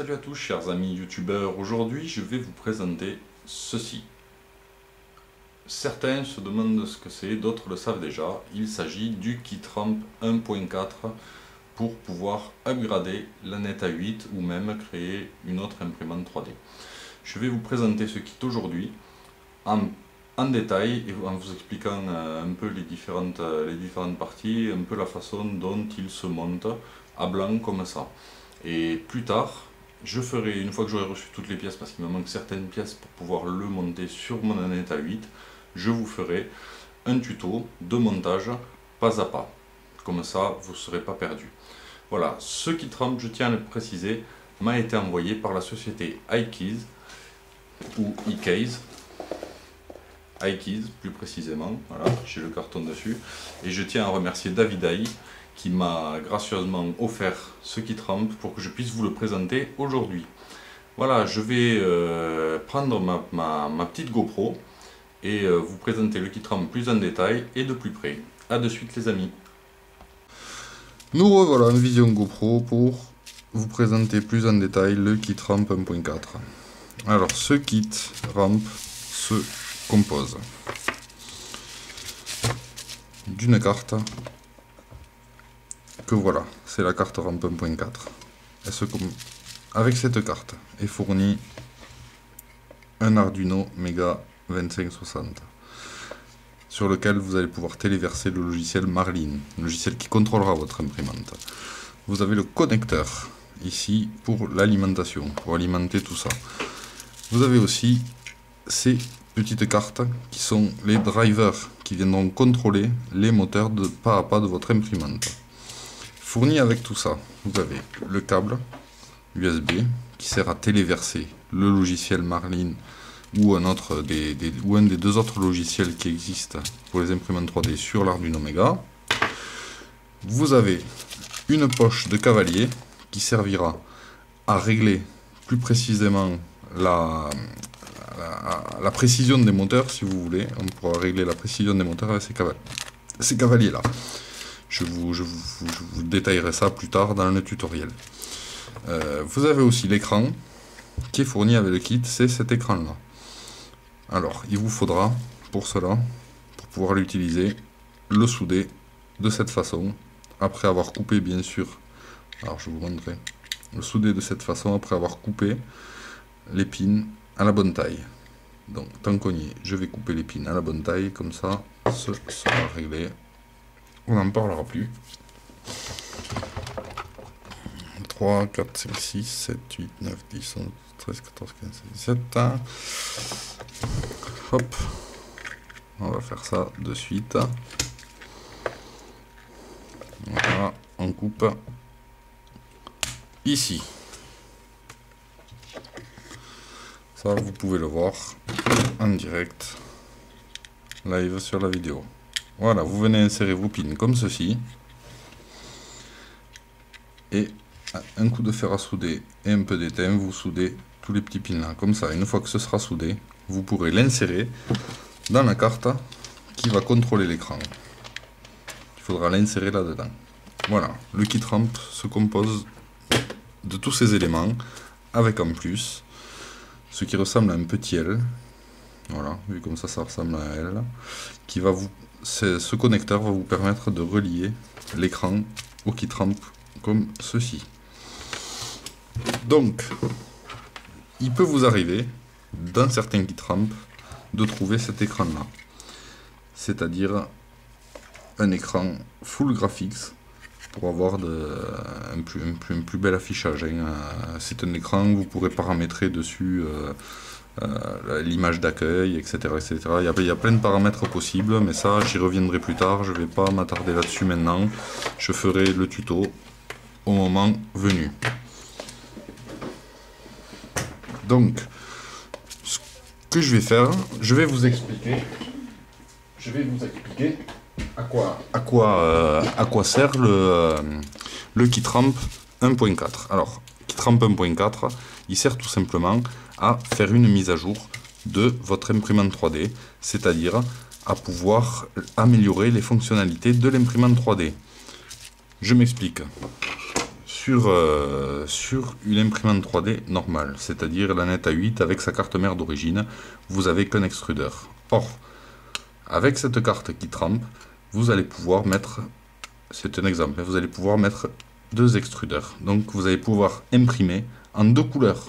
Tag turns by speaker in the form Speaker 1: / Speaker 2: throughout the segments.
Speaker 1: Salut à tous chers amis youtubeurs, aujourd'hui je vais vous présenter ceci. Certains se demandent ce que c'est, d'autres le savent déjà. Il s'agit du KitRamp 1.4 pour pouvoir upgrader la Net A8 ou même créer une autre imprimante 3D. Je vais vous présenter ce kit aujourd'hui en détail et en vous expliquant un peu les différentes parties, un peu la façon dont il se monte à blanc comme ça. Et plus tard, je ferai, une fois que j'aurai reçu toutes les pièces, parce qu'il me manque certaines pièces pour pouvoir le monter sur mon Net A8, je vous ferai un tuto de montage pas à pas. Comme ça, vous ne serez pas perdu. Voilà, ce KitRamp, je tiens à le préciser, m'a été envoyé par la société iKeys, ou iKeys, iKeys plus précisément, voilà, j'ai le carton dessus, et je tiens à remercier David Aïe, qui m'a gracieusement offert ce KitRamp pour que je puisse vous le présenter aujourd'hui. Voilà, je vais prendre ma petite GoPro et vous présenter le KitRamp plus en détail et de plus près. A de suite les amis. Nous revoilà en vision GoPro pour vous présenter plus en détail le KitRamp 1.4. Alors ce KitRamp se compose d'une carte que voilà, c'est la carte Ramp 1.4. Avec cette carte est fourni un Arduino Mega 2560 sur lequel vous allez pouvoir téléverser le logiciel Marlin, le logiciel qui contrôlera votre imprimante. Vous avez le connecteur ici pour l'alimentation, pour alimenter tout ça. Vous avez aussi ces petites cartes qui sont les drivers qui viendront contrôler les moteurs de pas à pas de votre imprimante. Fourni avec tout ça, vous avez le câble USB qui sert à téléverser le logiciel Marlin ou un des deux autres logiciels qui existent pour les imprimantes 3D sur l'Arduino Mega. Vous avez une poche de cavalier qui servira à régler plus précisément la précision des moteurs, si vous voulez. On pourra régler la précision des moteurs avec ces cavaliers là. Je vous détaillerai ça plus tard dans le tutoriel. Vous avez aussi l'écran qui est fourni avec le kit, c'est cet écran là. Alors il vous faudra pour cela, pour pouvoir l'utiliser, le souder de cette façon, après avoir coupé bien sûr, alors je vous montrerai, le souder de cette façon après avoir coupé les pins à la bonne taille. Donc tant qu'on y est, je vais couper les pins à la bonne taille, comme ça ce sera réglé. On n'en parlera plus. 3, 4, 5, 6, 7, 8, 9, 10, 11, 13, 14, 15, 16, 17. Hop. On va faire ça de suite. Voilà, on coupe ici. Ça, vous pouvez le voir en direct, live sur la vidéo. Voilà, vous venez insérer vos pins comme ceci. Et un coup de fer à souder et un peu d'étain, vous soudez tous les petits pins là. Comme ça, une fois que ce sera soudé, vous pourrez l'insérer dans la carte qui va contrôler l'écran. Il faudra l'insérer là-dedans. Voilà, le KitRamp se compose de tous ces éléments, avec en plus ce qui ressemble à un petit L. Voilà, vu comme ça ressemble à un L. Qui va ce connecteur va vous permettre de relier l'écran au KitRamp comme ceci. Donc, il peut vous arriver, dans certains KitRamp, de trouver cet écran-là. C'est-à-dire un écran full graphics pour avoir un plus bel affichage. C'est un écran, vous pourrez paramétrer dessus l'image d'accueil, etc., etc. Il y a plein de paramètres possibles, mais ça j'y reviendrai plus tard, je ne vais pas m'attarder là-dessus maintenant, je ferai le tuto au moment venu. Donc, ce que je vais faire, je vais vous expliquer à quoi sert le KitRamp 1.4. Alors, KitRamp 1.4, il sert tout simplement à faire une mise à jour de votre imprimante 3D, c'est-à-dire à pouvoir améliorer les fonctionnalités de l'imprimante 3D. Je m'explique. sur une imprimante 3D normale, c'est-à-dire la Net A8 avec sa carte mère d'origine, vous avez qu'un extrudeur. Or, avec cette carte qui trempe, vous allez pouvoir mettre, c'est un exemple, vous allez pouvoir mettre 2 extrudeurs. Donc vous allez pouvoir imprimer en 2 couleurs.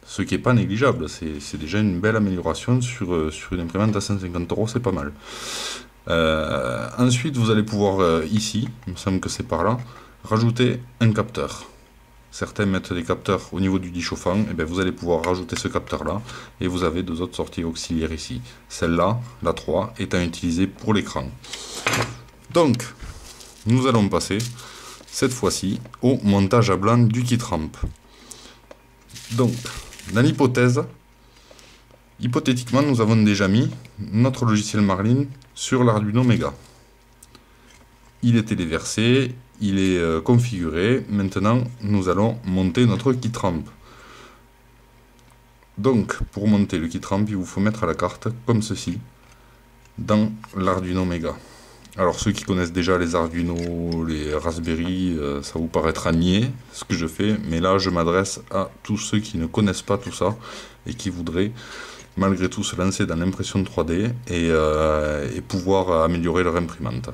Speaker 1: Ce qui n'est pas négligeable, c'est déjà une belle amélioration sur une imprimante à 150 €, c'est pas mal. Ensuite, vous allez pouvoir ici, il me semble que c'est par là, rajouter un capteur. Certains mettent des capteurs au niveau du dit chauffant, et bien vous allez pouvoir rajouter ce capteur là, et vous avez 2 autres sorties auxiliaires ici. Celle-là, la 3, est à utiliser pour l'écran. Donc, nous allons passer, cette fois-ci, au montage à blanc du kit ramp. Donc, dans l'hypothèse, hypothétiquement, nous avons déjà mis notre logiciel Marlin sur l'Arduino Mega. Il est téléversé, il est configuré. Maintenant, nous allons monter notre kit ramp. Donc, pour monter le kit ramp, il vous faut mettre la carte comme ceci dans l'Arduino Mega. Alors, ceux qui connaissent déjà les Arduino, les Raspberry, ça vous paraîtra niais ce que je fais, mais là, je m'adresse à tous ceux qui ne connaissent pas tout ça et qui voudraient malgré tout se lancer dans l'impression 3D et pouvoir améliorer leur imprimante.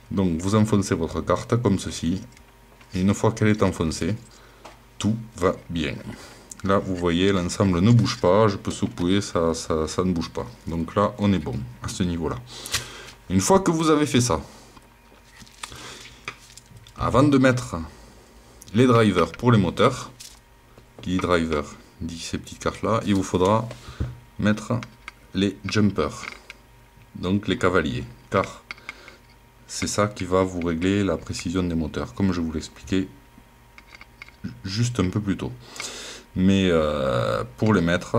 Speaker 1: Donc, vous enfoncez votre carte comme ceci, et une fois qu'elle est enfoncée, tout va bien. Là, vous voyez, l'ensemble ne bouge pas, je peux secouer, ça ne bouge pas. Donc là, on est bon à ce niveau-là. Une fois que vous avez fait ça, avant de mettre les drivers pour les moteurs, qui dit driver dit ces petites cartes-là, il vous faudra mettre les jumpers, donc les cavaliers, car c'est ça qui va vous régler la précision des moteurs, comme je vous l'expliquais juste un peu plus tôt. Mais pour mettre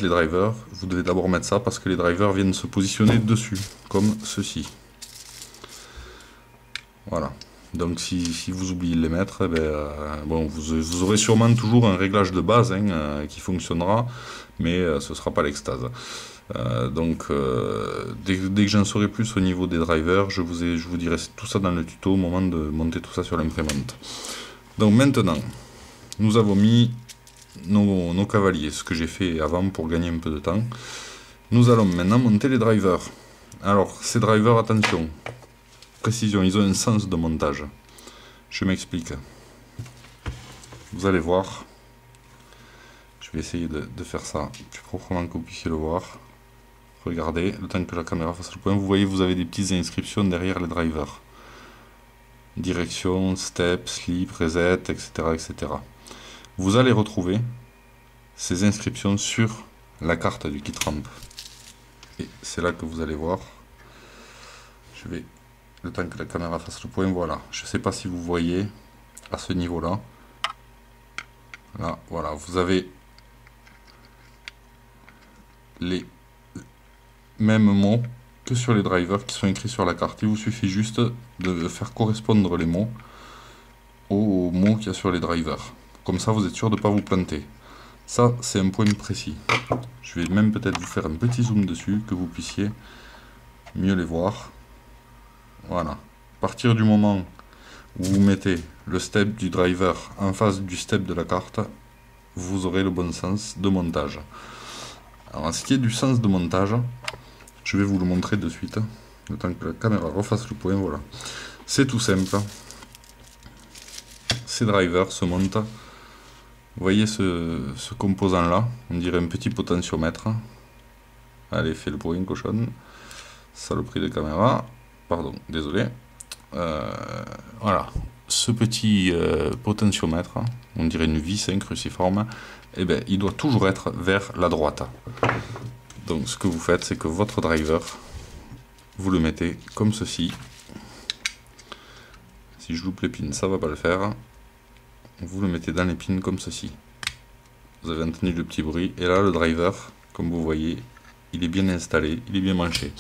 Speaker 1: les drivers, vous devez d'abord mettre ça parce que les drivers viennent se positionner dessus, comme ceci. Voilà. Donc si vous oubliez de les mettre, bon, vous aurez sûrement toujours un réglage de base qui fonctionnera, mais ce ne sera pas l'extase. Dès que j'en saurai plus au niveau des drivers, je vous dirai tout ça dans le tuto au moment de monter tout ça sur l'imprimante. Donc maintenant, nous avons mis nos cavaliers, ce que j'ai fait avant pour gagner un peu de temps. Nous allons maintenant monter les drivers. Alors, ces drivers, attention, précision, ils ont un sens de montage. Je m'explique. Vous allez voir. Je vais essayer de faire ça plus proprement que vous puissiez le voir. Regardez, le temps que la caméra fasse le point, vous voyez, vous avez des petites inscriptions derrière les drivers. Direction, step, sleep, reset, etc., etc. Vous allez retrouver ces inscriptions sur la carte du kit ramp. Et c'est là que vous allez voir. Je vais, le temps que la caméra fasse le point, voilà. Je ne sais pas si vous voyez à ce niveau-là. Là, voilà, vous avez les mêmes mots que sur les drivers qui sont écrits sur la carte. Il vous suffit juste de faire correspondre les mots aux mots qu'il y a sur les drivers. Comme ça, vous êtes sûr de ne pas vous planter. Ça, c'est un point précis. Je vais même peut-être vous faire un petit zoom dessus, que vous puissiez mieux les voir. Voilà. À partir du moment où vous mettez le step du driver en face du step de la carte, vous aurez le bon sens de montage. Alors, en ce qui est du sens de montage, je vais vous le montrer de suite. Le temps que la caméra refasse le point, voilà. C'est tout simple. Ces drivers se montent. Vous voyez ce composant-là, on dirait un petit potentiomètre. Allez, fais le point, cochonne. Saloperie de caméra. Pardon, désolé. Voilà, ce petit potentiomètre, on dirait une vis cruciforme, eh bien, il doit toujours être vers la droite. Donc, ce que vous faites, c'est que votre driver, vous le mettez comme ceci. Si je loupe les pins, ça va pas le faire. Vous le mettez dans les pins comme ceci. Vous avez entendu le petit bruit. Et là, le driver, comme vous voyez, il est bien installé, il est bien branché.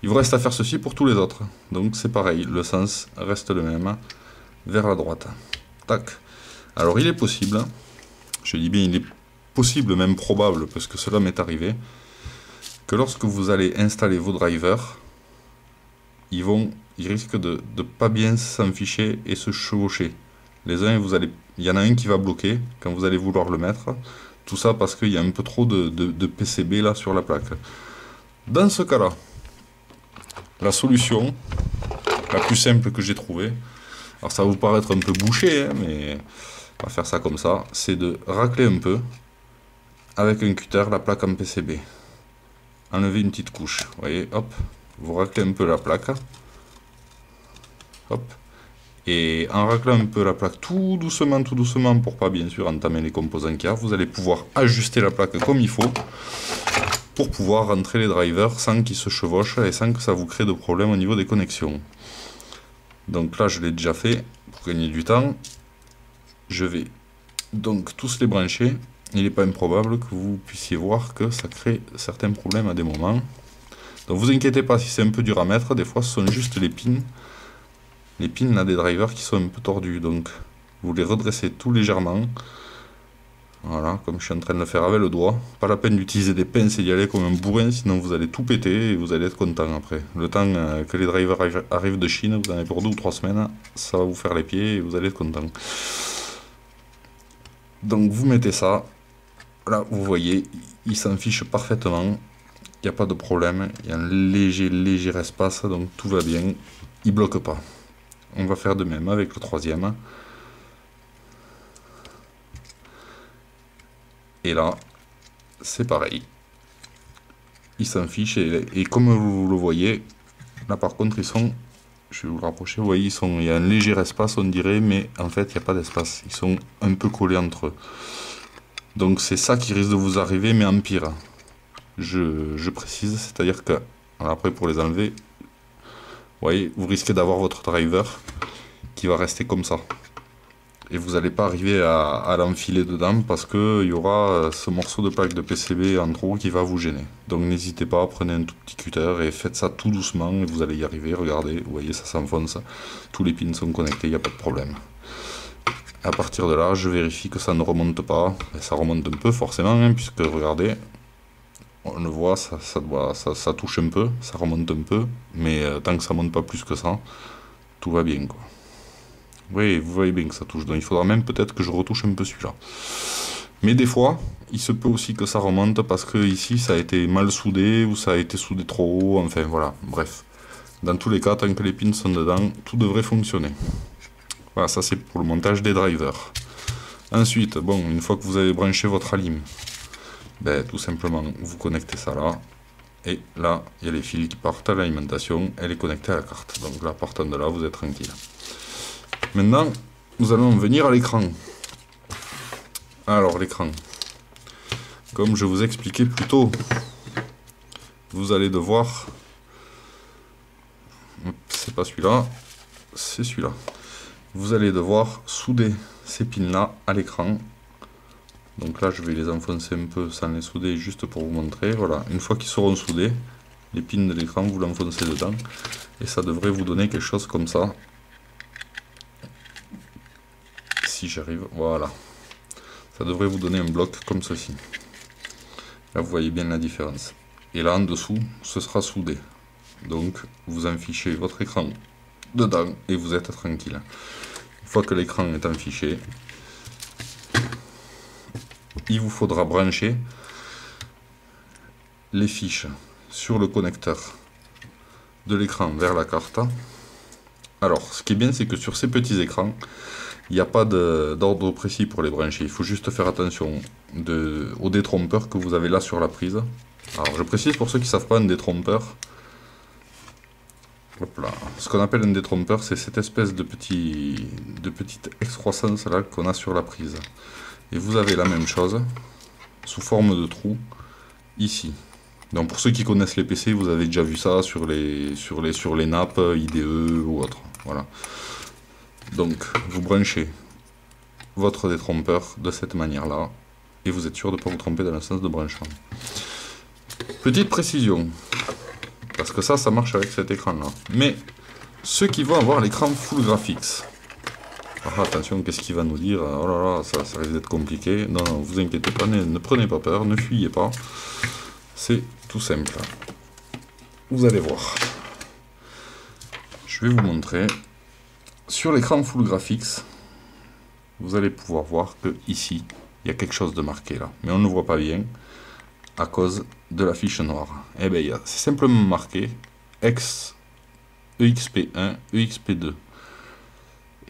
Speaker 1: Il vous reste à faire ceci pour tous les autres. Donc c'est pareil, le sens reste le même, vers la droite. Tac. Alors il est possible, je dis bien il est possible, même probable, parce que cela m'est arrivé, que lorsque vous allez installer vos drivers, ils risquent de pas bien s'en ficher et se chevaucher. Les uns, il y en a un qui va bloquer quand vous allez vouloir le mettre. Tout ça parce qu'il y a un peu trop de PCB là sur la plaque. Dans ce cas-là, la solution la plus simple que j'ai trouvée, alors ça va vous paraître un peu bouché, hein, mais on va faire ça comme ça, c'est de racler un peu avec un cutter la plaque en PCB. Enlever une petite couche, vous voyez, hop, vous raclez un peu la plaque, hop, et en raclant un peu la plaque tout doucement, pour pas bien sûr entamer les composants qu'il y a, vous allez pouvoir ajuster la plaque comme il faut, pour pouvoir rentrer les drivers sans qu'ils se chevauchent et sans que ça vous crée de problèmes au niveau des connexions. Donc là je l'ai déjà fait, pour gagner du temps, je vais donc tous les brancher. Il n'est pas improbable que vous puissiez voir que ça crée certains problèmes à des moments. Donc vous inquiétez pas si c'est un peu dur à mettre, des fois ce sont juste les pins. Les pins là des drivers qui sont un peu tordus, donc vous les redressez tout légèrement. Voilà, comme je suis en train de le faire avec le doigt. Pas la peine d'utiliser des pinces et d'y aller comme un bourrin, sinon vous allez tout péter et vous allez être content après. Le temps que les drivers arrivent de Chine, vous en avez pour 2 ou 3 semaines, ça va vous faire les pieds et vous allez être content. Donc vous mettez ça, là vous voyez, il s'en fiche parfaitement, il n'y a pas de problème, il y a un léger espace, donc tout va bien, il bloque pas. On va faire de même avec le troisième. Et là, c'est pareil. Il s'en fiche et comme vous le voyez, là par contre ils sont, je vais vous le rapprocher, vous voyez, il y a un léger espace on dirait, mais en fait il n'y a pas d'espace. Ils sont un peu collés entre eux. Donc c'est ça qui risque de vous arriver, mais en pire. Je précise, c'est-à-dire que, après pour les enlever, vous voyez, vous risquez d'avoir votre driver qui va rester comme ça. Et vous n'allez pas arriver à l'enfiler dedans parce qu'il y aura ce morceau de plaque de PCB en trop qui va vous gêner. Donc n'hésitez pas, prenez un tout petit cutter et faites ça tout doucement et vous allez y arriver. Regardez, vous voyez, ça s'enfonce. Tous les pins sont connectés, il n'y a pas de problème. À partir de là, je vérifie que ça ne remonte pas. Et ça remonte un peu forcément, hein, puisque regardez, on le voit, ça touche un peu, ça remonte un peu. Mais tant que ça ne monte pas plus que ça, tout va bien, quoi. Oui, vous voyez bien que ça touche, donc il faudra même peut-être que je retouche un peu celui-là. Mais des fois, il se peut aussi que ça remonte parce que ici ça a été mal soudé ou ça a été soudé trop haut, enfin voilà, bref. Dans tous les cas, tant que les pins sont dedans, tout devrait fonctionner. Voilà, ça c'est pour le montage des drivers. Ensuite, bon, une fois que vous avez branché votre alim, ben, tout simplement, vous connectez ça là. Et là, il y a les fils qui partent à l'alimentation, elle est connectée à la carte. Donc là, partant de là, vous êtes tranquille. Maintenant, nous allons venir à l'écran. Alors, l'écran. Comme je vous expliquais plus tôt, vous allez devoir... C'est pas celui-là, c'est celui-là. Vous allez devoir souder ces pins-là à l'écran. Donc là, je vais les enfoncer un peu sans les souder, juste pour vous montrer. Voilà, une fois qu'ils seront soudés, les pins de l'écran, vous l'enfoncez dedans. Et ça devrait vous donner quelque chose comme ça. Si j'arrive, voilà. Ça devrait vous donner un bloc comme ceci. Là, vous voyez bien la différence. Et là, en dessous, ce sera soudé. Donc, vous enfichez votre écran dedans et vous êtes tranquille. Une fois que l'écran est enfiché, il vous faudra brancher les fiches sur le connecteur de l'écran vers la carte. Alors, ce qui est bien, c'est que sur ces petits écrans, il n'y a pas d'ordre précis pour les brancher. Il faut juste faire attention au détrompeur que vous avez là sur la prise. Alors, je précise pour ceux qui ne savent pas, un détrompeur. Hop là. Ce qu'on appelle un détrompeur, c'est cette espèce de petite excroissance là qu'on a sur la prise. Et vous avez la même chose sous forme de trou ici. Donc pour ceux qui connaissent les PC, vous avez déjà vu ça sur les nappes IDE ou autre. Voilà. Donc vous branchez votre détrompeur de cette manière là et vous êtes sûr de ne pas vous tromper dans le sens de branchement. Petite précision, parce que ça marche avec cet écran là. Mais ceux qui vont avoir l'écran full graphics, ah, attention, qu'est-ce qu'il va nous dire? Oh là là, ça risque d'être compliqué. Non, non, vous inquiétez pas, ne prenez pas peur, ne fuyez pas. C'est tout simple. Vous allez voir. Je vais vous montrer. Sur l'écran full graphics, vous allez pouvoir voir que ici, il y a quelque chose de marqué là. Mais on ne le voit pas bien à cause de la fiche noire. Eh bien, c'est simplement marqué EXP1, EXP2.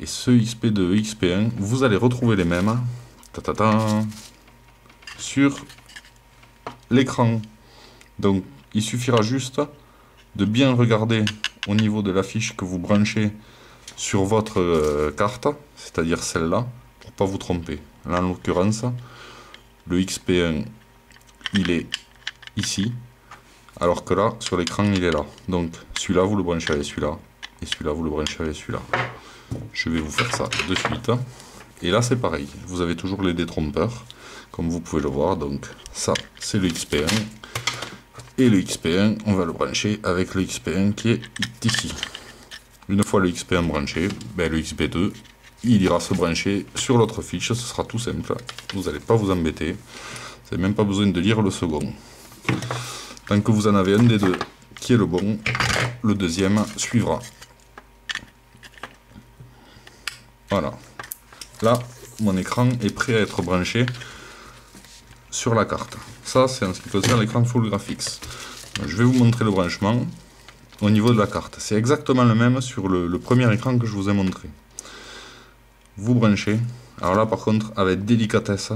Speaker 1: Et ce XP2, XP1, vous allez retrouver les mêmes sur l'écran. Donc, il suffira juste de bien regarder au niveau de la fiche que vous branchez sur votre carte, c'est-à-dire celle-là, pour pas vous tromper. Là, en l'occurrence, le XP1, il est ici, alors que là, sur l'écran, il est là. Donc, celui-là, vous le branchez avec celui-là, et celui-là, vous le branchez avec celui-là. Je vais vous faire ça de suite. Et là, c'est pareil. Vous avez toujours les détrompeurs, comme vous pouvez le voir. Donc, ça, c'est le XP1. Et le XP1, on va le brancher avec le XP1 qui est ici. Une fois le XP1 branché, ben, le XP2, il ira se brancher sur l'autre fiche. Ce sera tout simple. Vous n'allez pas vous embêter. Vous n'avez même pas besoin de lire le second. Tant que vous en avez un des deux qui est le bon, le deuxième suivra. Voilà. Là, mon écran est prêt à être branché sur la carte. Ça, c'est en ce qui concerne l'écran Full Graphics. Je vais vous montrer le branchement au niveau de la carte. C'est exactement le même sur le premier écran que je vous ai montré. Vous branchez. Alors là, par contre, avec délicatesse.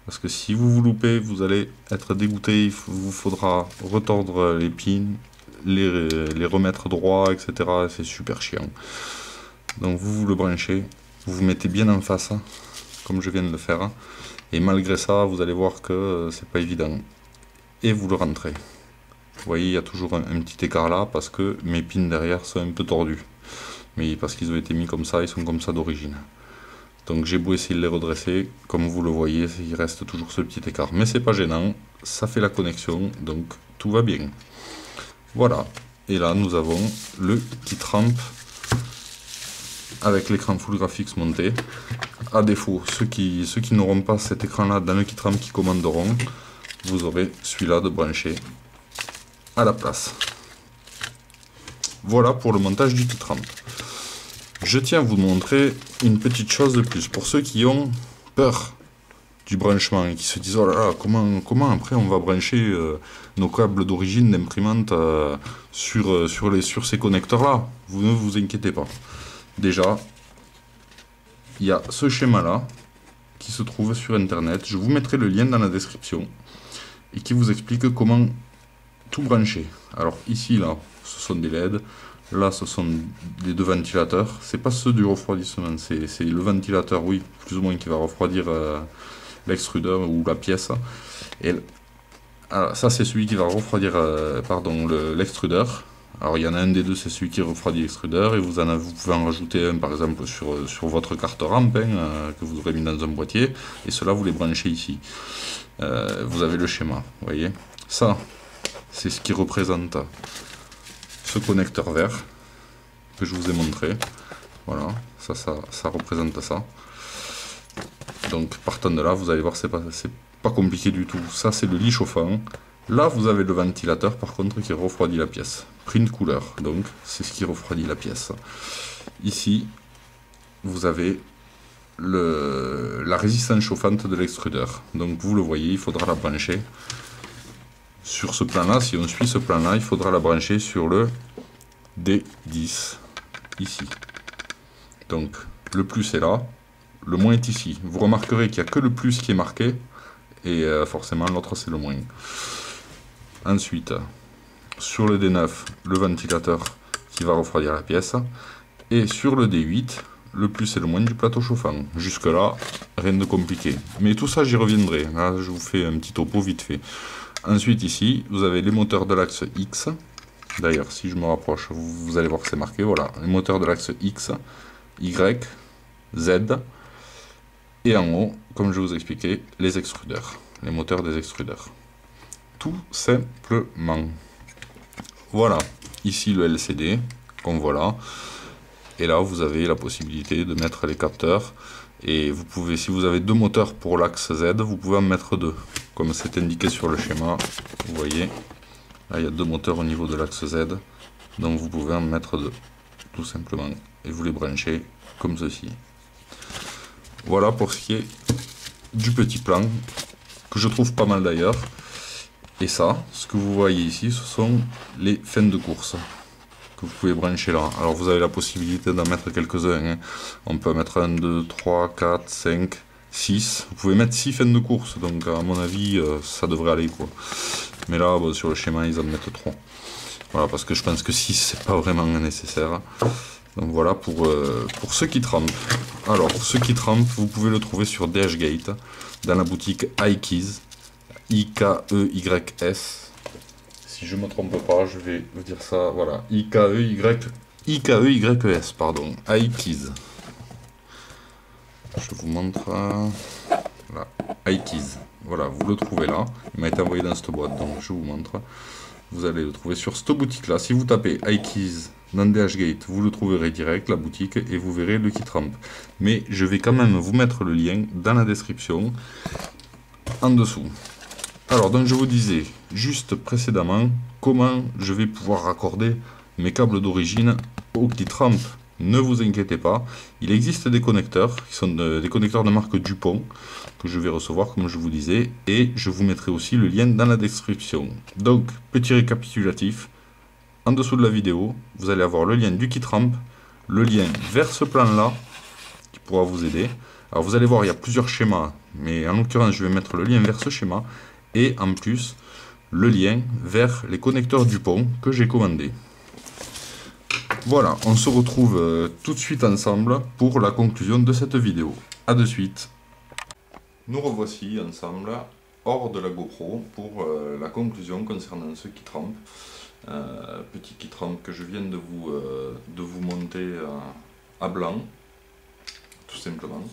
Speaker 1: Parce que si vous vous loupez, vous allez être dégoûté. Il vous faudra retordre les pins, les remettre droits, etc. C'est super chiant. Donc vous le branchez. Vous vous mettez bien en face, comme je viens de le faire. Et malgré ça, vous allez voir que c'est pas évident. Et vous le rentrez. Vous voyez, il y a toujours un petit écart là, parce que mes pins derrière sont un peu tordus. Mais parce qu'ils ont été mis comme ça, ils sont comme ça d'origine. Donc j'ai beau essayer de les redresser, comme vous le voyez, il reste toujours ce petit écart. Mais c'est pas gênant, ça fait la connexion, donc tout va bien. Voilà. Et là, nous avons le Keytramp avec l'écran Full Graphics monté. À défaut, ceux qui n'auront pas cet écran là dans le Keytramp qui commanderont, vous aurez celui-là de brancher à la place. Voilà pour le montage du Keytramp. Je tiens à vous montrer une petite chose de plus. Pour ceux qui ont peur du branchement et qui se disent oh là là, comment après on va brancher nos câbles d'origine d'imprimante sur ces connecteurs là, vous ne vous inquiétez pas. Déjà, il y a ce schéma là qui se trouve sur internet, je vous mettrai le lien dans la description et qui vous explique comment tout brancher. Alors ici là, ce sont des LED, là ce sont les deux ventilateurs, c'est pas ceux du refroidissement, c'est le ventilateur, oui, plus ou moins qui va refroidir l'extrudeur ou la pièce. Et alors, ça c'est celui qui va refroidir l'extrudeur. Alors il y en a un des deux, c'est celui qui refroidit l'extrudeur, et vous pouvez en rajouter un par exemple sur votre carte rampe que vous aurez mis dans un boîtier, et cela vous les branchez ici. Vous avez le schéma, vous voyez. Ça, c'est ce qui représente ce connecteur vert que je vous ai montré. Voilà, ça représente ça. Donc partant de là, vous allez voir, c'est pas compliqué du tout. Ça, c'est le lit chauffant. Là, vous avez le ventilateur, par contre, qui refroidit la pièce. Print couleur, donc, c'est ce qui refroidit la pièce. Ici, vous avez la résistance chauffante de l'extrudeur. Donc, vous le voyez, il faudra la brancher sur ce plan-là. Si on suit ce plan-là, il faudra la brancher sur le D10, ici. Donc, le plus est là, le moins est ici. Vous remarquerez qu'il n'y a que le plus qui est marqué, et forcément, l'autre, c'est le moins. Ensuite, sur le D9, le ventilateur qui va refroidir la pièce. Et sur le D8, le plus et le moins du plateau chauffant. Jusque là, rien de compliqué. Mais tout ça, j'y reviendrai. Là, je vous fais un petit topo vite fait. Ensuite, ici, vous avez les moteurs de l'axe X. D'ailleurs, si je me rapproche, vous allez voir que c'est marqué. Voilà, les moteurs de l'axe X, Y, Z. Et en haut, comme je vous expliquais, les extrudeurs. Les moteurs des extrudeurs. Tout simplement. Voilà, ici le LCD, qu'on voit là. Et là, vous avez la possibilité de mettre les capteurs. Et vous pouvez, si vous avez deux moteurs pour l'axe Z, vous pouvez en mettre deux. Comme c'est indiqué sur le schéma, vous voyez. Là, il y a deux moteurs au niveau de l'axe Z. Donc vous pouvez en mettre deux, tout simplement. Et vous les branchez comme ceci. Voilà pour ce qui est du petit plan, que je trouve pas mal d'ailleurs. Et ça, ce que vous voyez ici, ce sont les fins de course que vous pouvez brancher là. Alors vous avez la possibilité d'en mettre quelques-uns, hein. On peut mettre 1, 2, 3, 4, 5, 6. Vous pouvez mettre 6 fins de course, donc à mon avis, ça devrait aller quoi. Mais là, bon, sur le schéma, ils en mettent 3. Voilà, parce que je pense que 6, c'est pas vraiment nécessaire. Donc voilà pour ceux qui trempent. Alors, ceux qui trempent, vous pouvez le trouver sur DHgate, dans la boutique iKeys, IKEYS. Si je me trompe pas, je vais vous dire ça. Voilà, IKEYS, pardon, iKeys. Je vous montre. Voilà, iKeys. Voilà, vous le trouvez là. Il m'a été envoyé dans cette boîte, donc je vous montre. Vous allez le trouver sur cette boutique là. Si vous tapez iKeys dans DHgate, vous le trouverez direct, la boutique, et vous verrez le kit ramp. Mais je vais quand même vous mettre le lien dans la description, en dessous. Alors, donc je vous disais, juste précédemment, comment je vais pouvoir raccorder mes câbles d'origine au kit ramp. Ne vous inquiétez pas, il existe des connecteurs, qui sont des connecteurs de marque Dupont, que je vais recevoir comme je vous disais, et je vous mettrai aussi le lien dans la description. Donc, petit récapitulatif, en dessous de la vidéo, vous allez avoir le lien du kit ramp, le lien vers ce plan-là, qui pourra vous aider. Alors vous allez voir, il y a plusieurs schémas, mais en l'occurrence, je vais mettre le lien vers ce schéma, et en plus, le lien vers les connecteurs Dupont que j'ai commandés. Voilà, on se retrouve tout de suite ensemble pour la conclusion de cette vidéo. A de suite. Nous revoici ensemble hors de la GoPro pour la conclusion concernant ce kit ramp. Petit kit ramp que je viens de vous monter à blanc, tout simplement,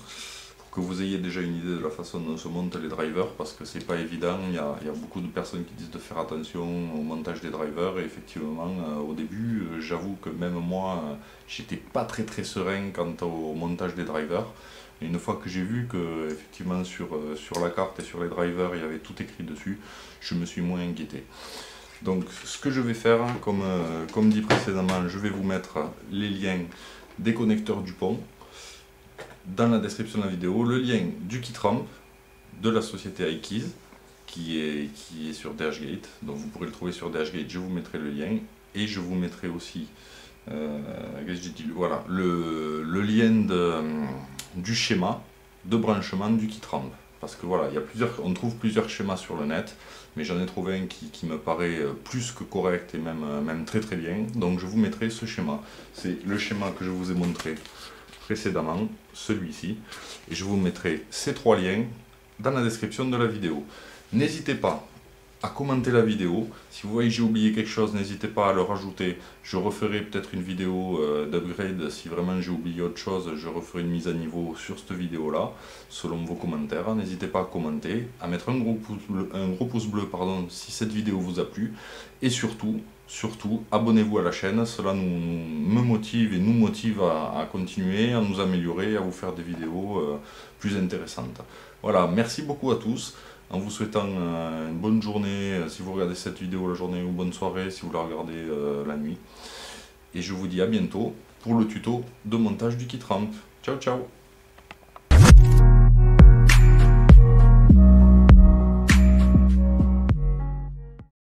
Speaker 1: pour que vous ayez déjà une idée de la façon dont se montent les drivers, parce que c'est pas évident. Il y a beaucoup de personnes qui disent de faire attention au montage des drivers, et effectivement au début j'avoue que même moi j'étais pas très serein quant au montage des drivers. Et une fois que j'ai vu que effectivement sur la carte et sur les drivers il y avait tout écrit dessus, je me suis moins inquiété. Donc ce que je vais faire, comme dit précédemment, je vais vous mettre les liens des connecteurs Dupont dans la description de la vidéo, le lien du kit ramp de la société iKeys qui est sur DHgate, donc vous pourrez le trouver sur DHgate, je vous mettrai le lien, et je vous mettrai aussi voilà, le lien du schéma de branchement du kit ramp, parce que voilà, on trouve plusieurs schémas sur le net, mais j'en ai trouvé un qui me paraît plus que correct et même très bien, donc je vous mettrai ce schéma. C'est le schéma que je vous ai montré précédemment, celui-ci, et je vous mettrai ces 3 liens dans la description de la vidéo. N'hésitez pas à commenter la vidéo. Si vous voyez que j'ai oublié quelque chose, n'hésitez pas à le rajouter. Je referai peut-être une vidéo d'upgrade. Si vraiment j'ai oublié autre chose, je referai une mise à niveau sur cette vidéo là, selon vos commentaires. N'hésitez pas à commenter, à mettre un gros pouce bleu, pardon, si cette vidéo vous a plu, et surtout, abonnez-vous à la chaîne. Cela me motive et nous motive à continuer, à nous améliorer, à vous faire des vidéos plus intéressantes. Voilà, merci beaucoup à tous. En vous souhaitant une bonne journée, si vous regardez cette vidéo la journée, ou bonne soirée si vous la regardez la nuit. Et je vous dis à bientôt pour le tuto de montage du kit ramp. Ciao ciao.